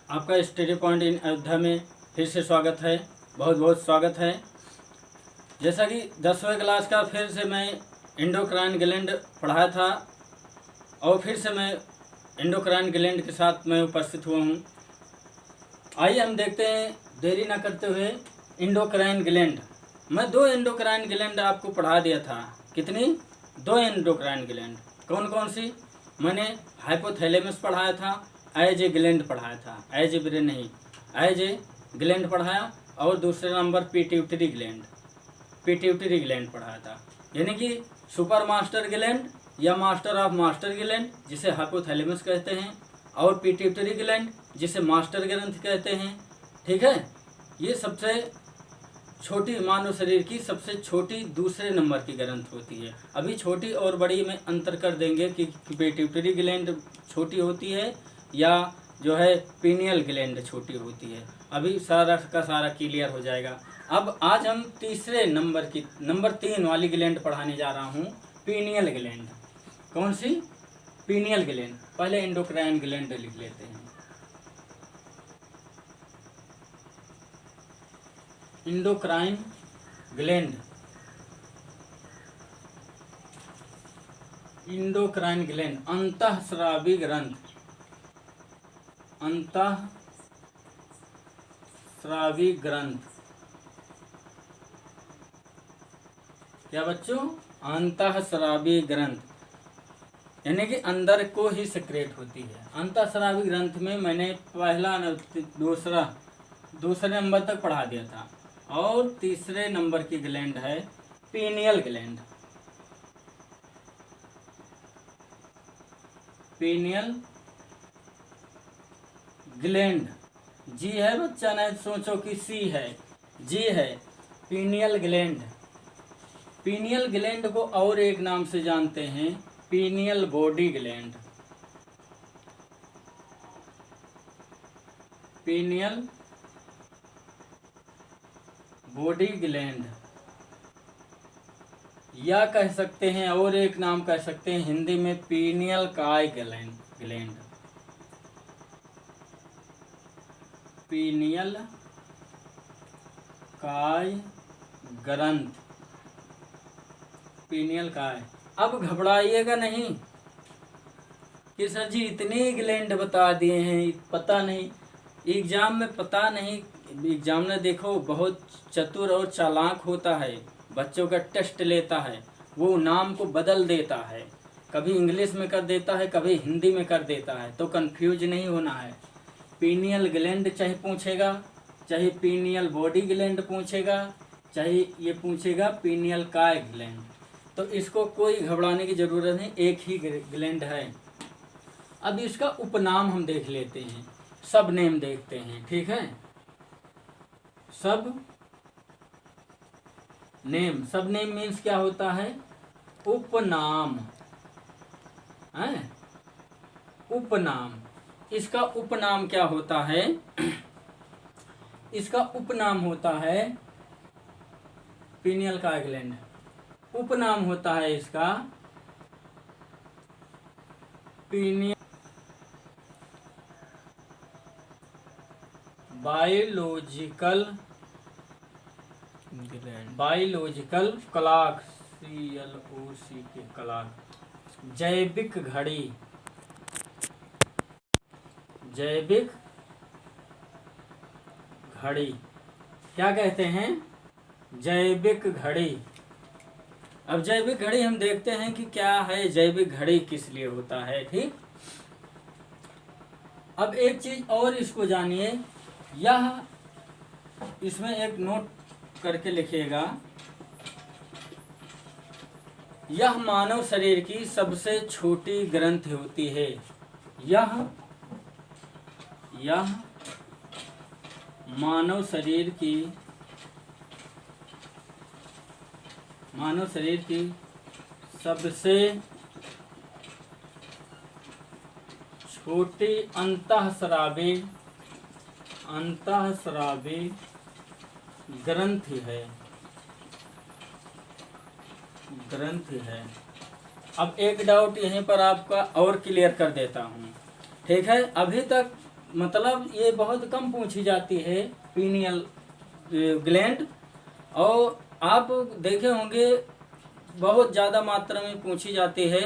आपका study point in Ayodhya में फिर से स्वागत है। बहुत बहुत स्वागत है। जैसा कि 10वीं क्लास का फिर से मैं एंडोक्राइन ग्लैंड पढ़ाया था और फिर से मैं एंडोक्राइन ग्लैंड के साथ मैं उपस्थित हुआ हूँ। आइए हम देखते हैं देरी ना करते हुए एंडोक्राइन ग्लैंड। मैं 2 एंडोक्राइन ग्लैंड आपको पढ़ा दिया था। कितनी? 2 एंडोक्राइन ग्लैंड। कौन कौन सी? मैंने हाइपोथैलेमस पढ़ाया था, एज ए ग्लैंड पढ़ाया था, एज ए ब्रेन नहीं, एज ए ग्लैंड पढ़ाया। और दूसरे नंबर पिट्यूटरी ग्लैंड पढ़ाया था। यानी कि सुपर मास्टर ग्लैंड या मास्टर ऑफ मास्टर ग्लैंड जिसे हाइपोथैलेमस कहते हैं, और पिट्यूटरी ग्लैंड जिसे मास्टर ग्रंथ कहते हैं। ठीक है, ये सबसे छोटी मानव शरीर की सबसे छोटी दूसरे नंबर की ग्रंथ होती है। अभी छोटी और बड़ी में अंतर कर देंगे कि पिट्यूटरी ग्लैंड छोटी होती है या जो है पीनियल ग्लैंड छोटी होती है। अभी सारा का सारा क्लियर हो जाएगा। अब आज हम तीसरे नंबर की नंबर 3 वाली ग्लैंड पढ़ाने जा रहा हूँ, पीनियल ग्लैंड। कौन सी? Pineal gland. पहले एंडोक्राइन ग्लैंड लिख लेते हैं। एंडोक्राइन ग्लैंड, एंडोक्राइन ग्लैंड अंतःस्रावी ग्रंथ, अंतःस्रावी ग्रंथ। क्या बच्चों? अंतःस्रावी ग्रंथ यानी कि अंदर को ही सेक्रेट होती है। अंतःस्रावी ग्रंथ में मैंने पहला दूसरे नंबर तक पढ़ा दिया था। और तीसरे नंबर की ग्लैंड है पीनियल ग्लैंड। पीनियल ग्लैंड, जी है बच्चा, नहीं सोचो कि सी है, जी है। Pineal gland. पीनियल ग्लैंड को और एक नाम से जानते हैं, pineal body gland. Pineal body gland, या कह सकते हैं और एक नाम कह सकते हैं हिंदी में पीनियल काय ग्लैंड। पीनियल काय ग्रंथ, पीनियल काय। अब घबराइएगा नहीं कि सर जी इतने ग्लैंड बता दिए हैं, पता नहीं एग्जाम में, पता नहीं। एग्जामिनर देखो बहुत चतुर और चालाक होता है, बच्चों का टेस्ट लेता है, वो नाम को बदल देता है, कभी इंग्लिश में कर देता है, कभी हिंदी में कर देता है। तो कंफ्यूज नहीं होना है। पीनियल ग्लैंड चाहे पूछेगा, चाहे पीनियल बॉडी ग्लैंड पूछेगा, चाहे ये पूछेगा पीनियल काय ग्लैंड, तो इसको कोई घबराने की जरूरत नहीं, एक ही ग्लैंड है। अब इसका उपनाम हम देख लेते हैं, सब नेम देखते हैं। ठीक है, सब नेम। सब नेम मीन्स क्या होता है? उपनाम है, उपनाम। इसका उपनाम क्या होता है? इसका उपनाम होता है पीनियल काय ग्लैंड। उपनाम होता है इसका पीनियल बायोलॉजिकल क्लॉक, CLOC के क्लॉक, जैविक घड़ी। जैविक घड़ी क्या कहते हैं? जैविक घड़ी। अब जैविक घड़ी हम देखते हैं कि क्या है, जैविक घड़ी किस लिए होता है। ठीक, अब एक चीज और इसको जानिए, यह इसमें एक नोट करके लिखिएगा, यह मानव शरीर की सबसे छोटी ग्रंथि होती है। यह मानव शरीर की सबसे छोटी अंतःस्रावी ग्रंथि है। अब एक डाउट यहीं पर आपका और क्लियर कर देता हूँ। ठीक है, अभी तक मतलब ये बहुत कम पूछी जाती है पीनियल ग्लैंड, और आप देखे होंगे बहुत ज़्यादा मात्रा में पूछी जाती है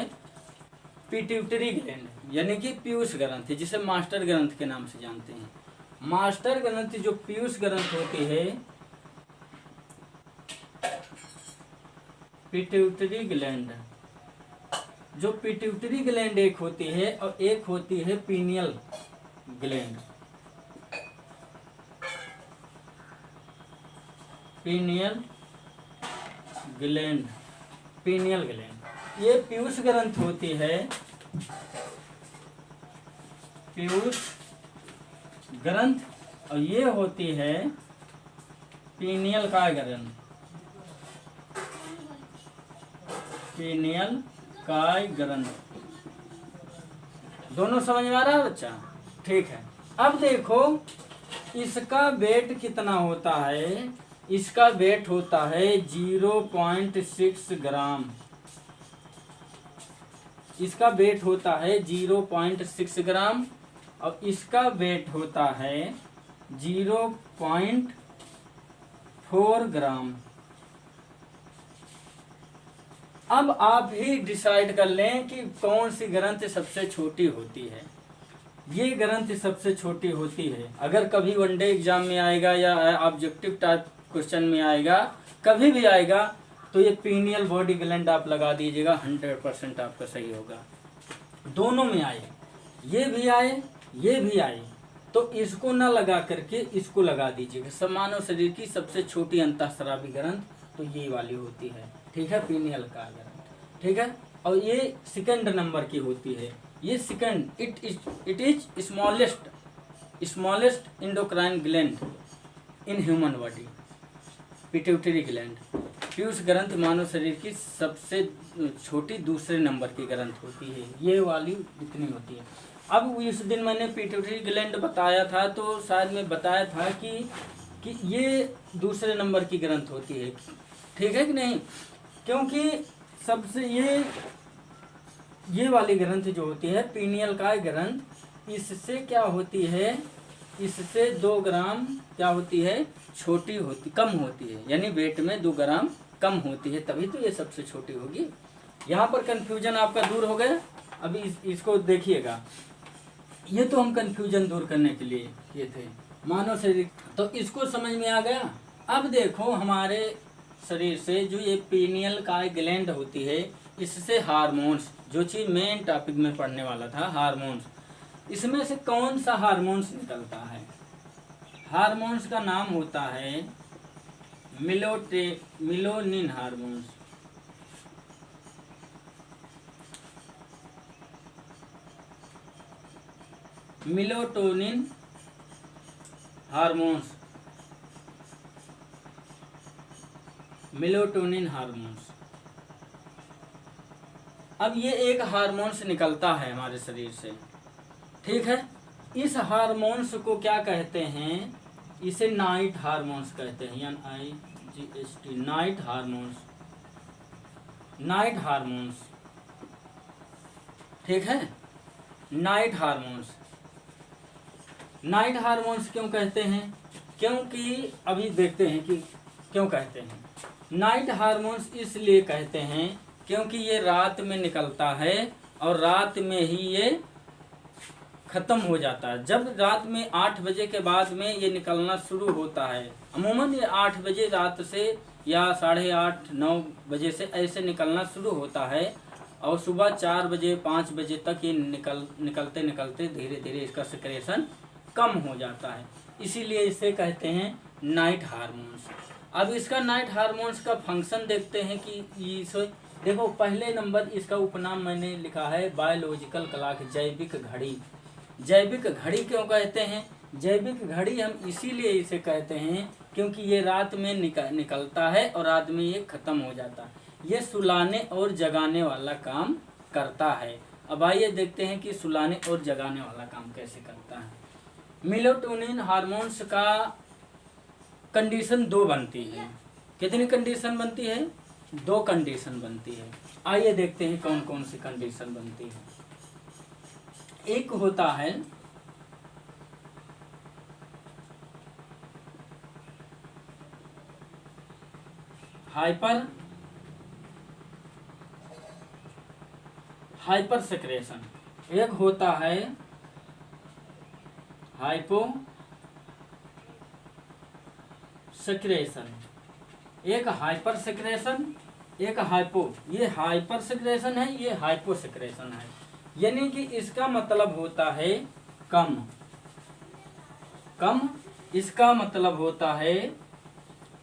पिट्यूटरी ग्लैंड, यानी कि पीयूष ग्रंथि, जिसे मास्टर ग्रंथ के नाम से जानते हैं। मास्टर ग्रंथि जो पीयूष ग्रंथ होती है, पिट्यूटरी ग्लैंड, जो पिट्यूटरी ग्लैंड एक होती है और एक होती है pineal gland. Pineal gland, pineal gland ये पीयूष ग्रंथ होती है, पीयूष ग्रंथ, और ये होती है पीनियल काय ग्रंथ, पीनियल काय ग्रंथ। दोनों समझ में आ रहा है बच्चा? ठीक है। अब देखो इसका वेट कितना होता है। इसका वेट होता है 0.6 ग्राम। इसका वेट होता है 0.6 ग्राम और इसका वेट होता है 0.4 ग्राम। अब आप ही डिसाइड कर लें कि कौन सी ग्रंथि सबसे छोटी होती है। ये ग्रंथि सबसे छोटी होती है। अगर कभी वनडे एग्जाम में आएगा या ऑब्जेक्टिव टाइप क्वेश्चन में आएगा, कभी भी आएगा, तो ये पीनियल बॉडी ग्लैंड आप लगा दीजिएगा, 100% आपका सही होगा। दोनों में आए, ये भी आए ये भी आए, तो इसको न लगा करके इसको लगा दीजिएगा। सब मानव शरीर की सबसे छोटी अंतःस्रावी ग्रंथ तो ये वाली होती है, ठीक है, पीनियल का ग्रंथ, ठीक है। और ये सेकंड नंबर की होती है। ये second, it is smallest endocrine gland in human body, pituitary gland. Piyush ग्रंथ मानव शरीर की सबसे छोटी दूसरे नंबर की ग्रंथ होती है। ये वाली इतनी होती है। अब इस दिन मैंने पिट्यूटरी ग्लैंड बताया था, तो शायद मैं बताया था कि ये दूसरे नंबर की ग्रंथ होती है, ठीक है कि नहीं? क्योंकि सबसे ये वाली ग्रंथ जो होती है पीनियल काय ग्रंथ, इससे क्या होती है, इससे 2 ग्राम क्या होती है, छोटी होती, कम होती है, यानी वेट में 2 ग्राम कम होती है, तभी तो ये सबसे छोटी होगी। यहाँ पर कंफ्यूजन आपका दूर हो गया। अभी इसको देखिएगा, ये तो हम कंफ्यूजन दूर करने के लिए किए थे मानव शरीर, तो इसको समझ में आ गया। अब देखो हमारे शरीर से जो ये पीनियल काय ग्लैंड होती है, इससे हार्मोन्स, जो चीज़ मेन टॉपिक में पढ़ने वाला था, हार्मोन्स, इसमें से कौन सा हार्मोन्स निकलता है? हार्मोन्स का नाम होता है melatonin hormones. Melatonin hormones, melatonin hormones. अब ये एक हार्मोन्स निकलता है हमारे शरीर से, ठीक है। इस हार्मोन्स को क्या कहते हैं? इसे नाइट हार्मोन्स कहते हैं, यानी NIGHT, night hormones, night hormones, ठीक है, नाइट हार्मोन्स। नाइट हार्मोन्स क्यों कहते हैं? क्योंकि अभी देखते हैं कि क्यों कहते हैं। नाइट हार्मोन्स इसलिए कहते हैं क्योंकि ये रात में निकलता है और रात में ही ये ख़त्म हो जाता है। जब रात में 8 बजे के बाद में ये निकलना शुरू होता है, अमूमन ये 8 बजे रात से या 8:30-9 बजे से ऐसे निकलना शुरू होता है और सुबह 4 बजे 5 बजे तक ये निकलते निकलते धीरे धीरे इसका सिक्रेशन कम हो जाता है, इसीलिए इसे कहते हैं नाइट हार्मोन्स। अब इसका नाइट हार्मोन्स का फंक्शन देखते हैं कि इसे देखो, पहले नंबर इसका उपनाम मैंने लिखा है बायोलॉजिकल क्लॉक, जैविक घड़ी। जैविक घड़ी क्यों कहते हैं? जैविक घड़ी हम इसीलिए इसे कहते हैं क्योंकि ये रात में निकलता है और रात में ये ख़त्म हो जाता है। ये सुलाने और जगाने वाला काम करता है। अब आइए देखते हैं कि सुलाने और जगाने वाला काम कैसे करता है। मेलाटोनिन हार्मोन्स का कंडीशन 2 बनती है। कितनी कंडीशन बनती है? 2 कंडीशन बनती है। आइए देखते हैं कौन कौन सी कंडीशन बनती है। एक होता है हाइपर सेक्रेशन, एक होता है हाइपो सेक्रेशन, एक हाइपर सेक्रेशन, एक हाइपो, ये हाइपर सेक्रेशन है, ये हाइपो सेक्रेशन है। यानी कि इसका मतलब होता है कम, कम, इसका मतलब होता है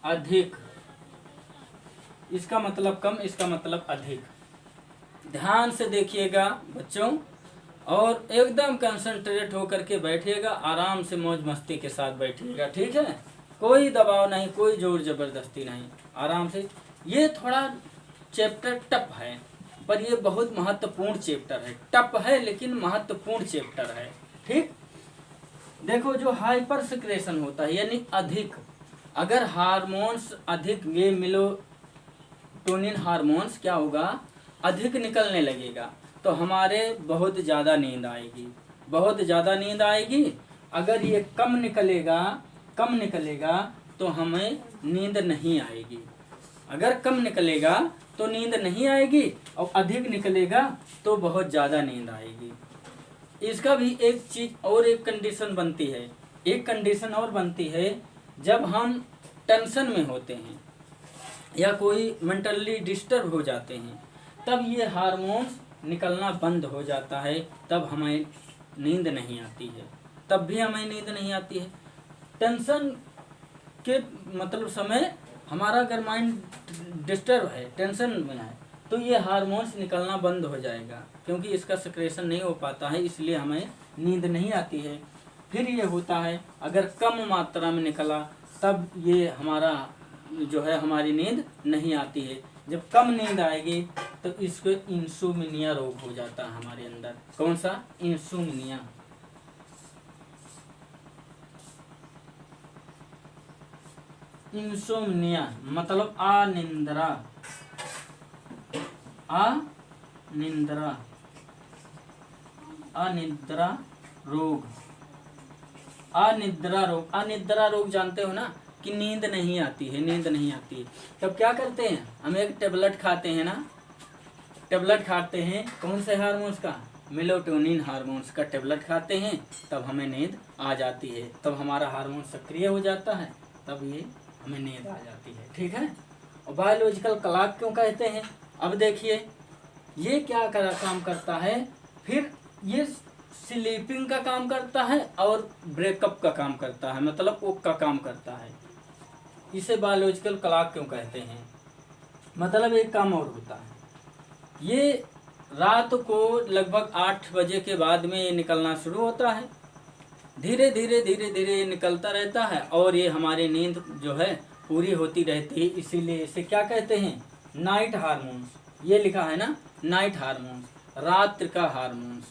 अधिक, इसका मतलब कम, इसका मतलब अधिक। ध्यान से देखिएगा बच्चों और एकदम कंसंट्रेट होकर के बैठिएगा, आराम से मौज मस्ती के साथ बैठिएगा, ठीक है। कोई दबाव नहीं, कोई जोर जबरदस्ती नहीं, आराम से। ये थोड़ा चैप्टर टफ है पर ये बहुत महत्वपूर्ण चैप्टर है, टफ है लेकिन महत्वपूर्ण चैप्टर है, ठीक। देखो जो हाइपर सेक्रेशन होता है यानी अधिक, अगर हार्मोन्स अधिक, ये मेलाटोनिन हार्मोन्स क्या होगा, अधिक निकलने लगेगा तो हमारे बहुत ज़्यादा नींद आएगी, बहुत ज़्यादा नींद आएगी। अगर ये कम निकलेगा तो हमें नींद नहीं आएगी, अगर कम निकलेगा तो नींद नहीं आएगी और अधिक निकलेगा तो बहुत ज़्यादा नींद आएगी। इसका भी एक चीज और एक कंडीशन बनती है, एक कंडीशन और बनती है, जब हम टेंशन में होते हैं या कोई मेंटली डिस्टर्ब हो जाते हैं तब ये हार्मोन्स निकलना बंद हो जाता है, तब हमें नींद नहीं आती है, तब भी हमें नींद नहीं आती है। टेंशन के मतलब समय हमारा अगर माइंड डिस्टर्ब है, टेंशन में है, तो ये हार्मोन्स निकलना बंद हो जाएगा क्योंकि इसका सिक्रेशन नहीं हो पाता है, इसलिए हमें नींद नहीं आती है। फिर ये होता है अगर कम मात्रा में निकला तब ये हमारा जो है हमारी नींद नहीं आती है। जब कम नींद आएगी तो इसको इंसोम्निया रोग हो जाता है हमारे अंदर। कौन सा? इंसोम्निया। इंसोम्निया मतलब अनिद्रा, अनिद्रा, अनिद्रा रोग, अनिद्रा रोग। अनिद्रा रोग जानते हो ना कि नींद नहीं आती है, नींद नहीं आती है। तब क्या करते हैं हम? एक टेबलेट खाते हैं ना, टेबलेट खाते हैं कौन से हार्मोन्स का? मेलाटोनिन हार्मोन्स का टेबलेट खाते हैं, तब हमें नींद आ जाती है, तब हमारा हार्मोन सक्रिय हो जाता है, तब ये हमें नींद आ जाती है, ठीक है। और बायोलॉजिकल क्लॉक क्यों कहते हैं? अब देखिए ये क्या काम करता है, फिर ये स्लीपिंग का काम करता है और ब्रेकअप का काम करता है, मतलब वो का काम करता है। इसे बायोलॉजिकल क्लॉक क्यों कहते हैं? मतलब एक काम और होता है, ये रात को लगभग 8 बजे के बाद में ये निकलना शुरू होता है, धीरे धीरे धीरे धीरे ये निकलता रहता है और ये हमारी नींद जो है पूरी होती रहती है। इसीलिए इसे क्या कहते हैं? Night hormones. ये लिखा है ना, नाइट हार्मोन्स, रात्रि का हार्मोन्स,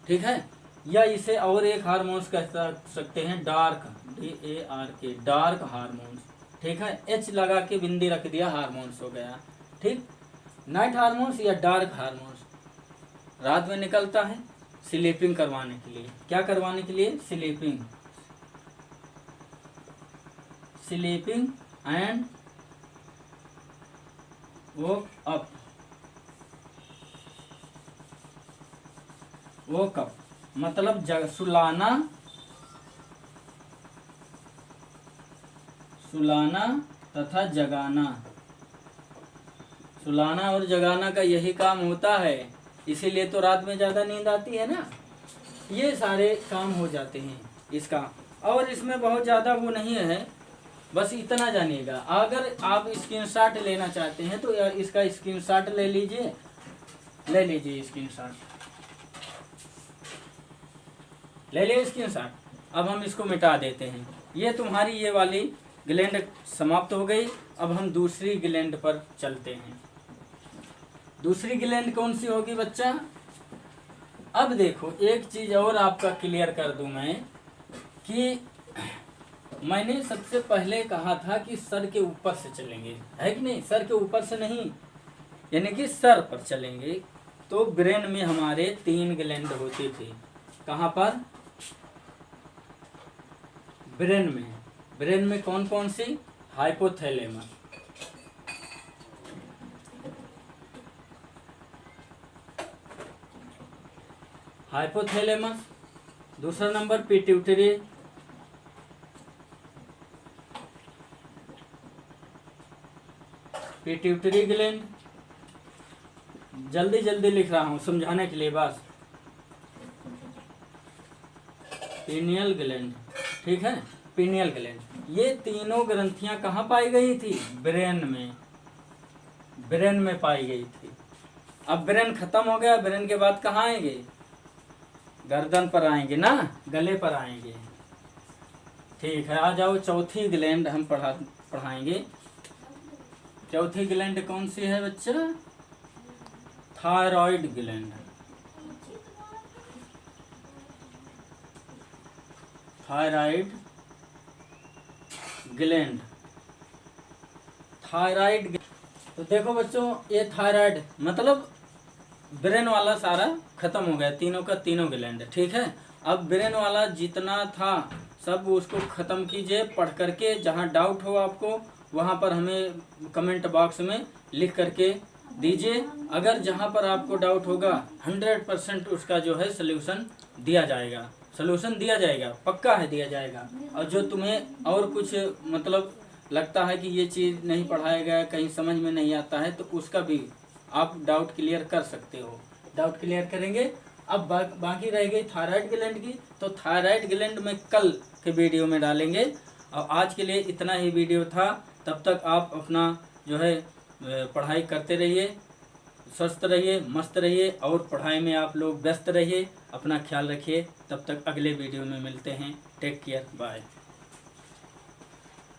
ठीक है। या इसे और एक हार्मोन्स कह सकते हैं डार्क, DARK, डार्क हार्मोन्स, ठीक है। H लगा के बिंदी रख दिया, हार्मोन्स हो गया, ठीक। नाइट हार्मोन्स या डार्क हार्मोन्स रात में निकलता है स्लीपिंग करवाने के लिए। क्या करवाने के लिए? Sleeping, sleeping and woke up, woke up मतलब सुलाना, सुलाना तथा जगाना। सुलाना और जगाना का यही काम होता है, इसीलिए तो रात में ज़्यादा नींद आती है ना। ये सारे काम हो जाते हैं इसका, और इसमें बहुत ज़्यादा वो नहीं है, बस इतना जानिएगा। अगर आप स्क्रीनशॉट लेना चाहते हैं तो इसका स्क्रीनशॉट ले लीजिए, ले लीजिए स्क्रीनशॉट, ले लिए स्क्रीनशॉट। अब हम इसको मिटा देते हैं। ये तुम्हारी ये वाली ग्लैंड समाप्त हो गई। अब हम दूसरी ग्लैंड पर चलते हैं। दूसरी ग्लैंड कौन सी होगी बच्चा? अब देखो एक चीज़ और आपका क्लियर कर दूं मैं कि मैंने सबसे पहले कहा था कि सर के ऊपर से चलेंगे, है कि नहीं? सर के ऊपर से नहीं, यानी कि सर पर चलेंगे। तो ब्रेन में हमारे 3 ग्लैंड होते थे। कहाँ पर? ब्रेन में। ब्रेन में कौन कौन सी? हाइपोथैलेमस, हाइपोथैलेमस, दूसरा नंबर पिट्यूटरी, पिट्यूटरी ग्लैंड, जल्दी जल्दी लिख रहा हूँ समझाने के लिए बस, पीनियल ग्लैंड, ठीक है, पीनियल ग्लैंड। ये तीनों ग्रंथियां कहाँ पाई गई थी? ब्रेन में, ब्रेन में पाई गई थी। अब ब्रेन खत्म हो गया, ब्रेन के बाद कहाँ आएंगे? गर्दन पर आएंगे ना, गले पर आएंगे। ठीक है, आ जाओ चौथी ग्लैंड हम पढ़ाएंगे। चौथी ग्लैंड कौन सी है बच्चा? Thyroid gland. Thyroid gland, thyroid. तो देखो बच्चों, ये थायराइड मतलब ब्रेन वाला सारा खत्म हो गया, तीनों का तीनों ग्लैंड, ठीक है। अब ब्रेन वाला जितना था सब उसको ख़त्म कीजिए पढ़ करके। जहाँ डाउट हो आपको वहाँ पर हमें कमेंट बॉक्स में लिख करके दीजिए। अगर जहाँ पर आपको डाउट होगा 100% उसका जो है सलूशन दिया जाएगा, सलूशन दिया जाएगा, पक्का है दिया जाएगा। और जो तुम्हें और कुछ मतलब लगता है कि ये चीज़ नहीं पढ़ाया गया, कहीं समझ में नहीं आता है, तो उसका भी आप डाउट क्लियर कर सकते हो, डाउट क्लियर करेंगे। अब बाकी रह गई थायराइड ग्लैंड की, तो थायराइड ग्लैंड में कल के वीडियो में डालेंगे। और आज के लिए इतना ही वीडियो था। तब तक आप अपना जो है पढ़ाई करते रहिए, स्वस्थ रहिए, मस्त रहिए और पढ़ाई में आप लोग व्यस्त रहिए। अपना ख्याल रखिए। तब तक अगले वीडियो में मिलते हैं। Take care, bye.